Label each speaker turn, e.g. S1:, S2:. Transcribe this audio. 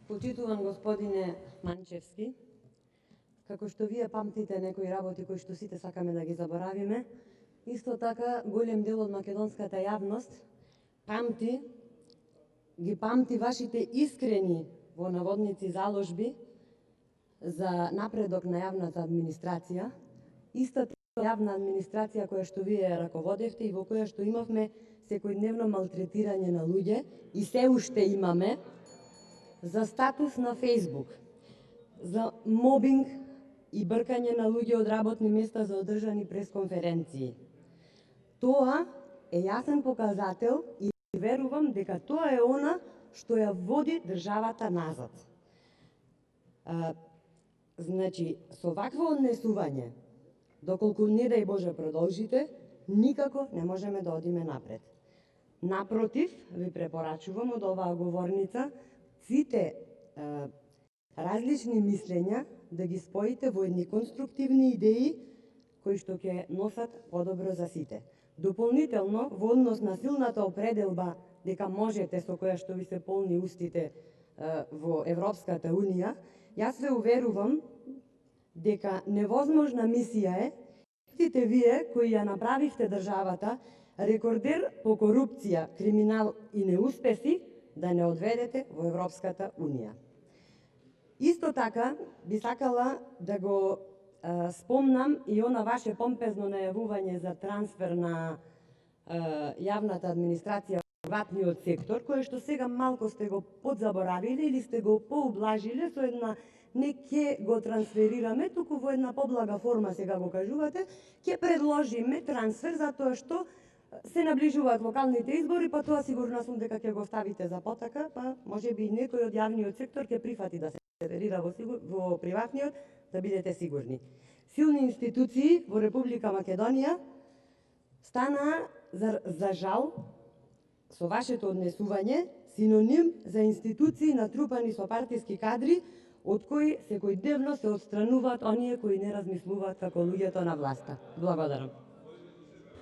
S1: Почитуван господине Манчевски, како што вие памтите некои работи кои што сите сакаме да ги заборавиме, исто така голем дел од македонската јавност ги памти вашите искрени во наводници заложби за напредок на јавната администрација, истата јавна администрација која што вие раководевте и во која што имавме секојдневно малтретирање на луѓе и се уште имаме, за статус на Фејсбук, за мобинг и бркање на луѓе од работни места за одржани пресконференции. Тоа е јасен показател и верувам дека тоа е она што ја води државата назад. Значи, со вакво однесување, доколку не дај Боже продолжите, никако не можеме да одиме напред. Напротив, ви препорачувам од оваа говорница сите различни мислења да ги споите во едни конструктивни идеи кои што ќе носат подобро за сите. Дополнително, во однос на силната определба дека можете со која што ви се полни устите во Европската Унија, јас ве уверувам дека невозможна мисија е сите вие кои ја направивте државата рекордер по корупција, криминал и неуспеси да не одведете во Европската Унија. Исто така би сакала да го спомнам и она ваше помпезно најавување за трансфер на јавната администрација во приватниот сектор, кое што сега малку сте го подзаборавиле или сте го поублажиле со една не ќе го трансферираме, туку во една поблага форма сега го кажувате, ќе предложиме трансфер затоа што се наближуваат локалните избори, па тоа сигурна сум дека ќе го ставите за потака, па можеби и некој од јавниот сектор ќе прифати да се трансферира во приватниот, да бидете сигурни. Силни институции во Република Македонија стана, за жал, со вашето однесување, синоним за институции натрупани со партиски кадри, од кои секојдневно се отстрануваат оние кои не размислуваат како луѓето на власта. Благодарам.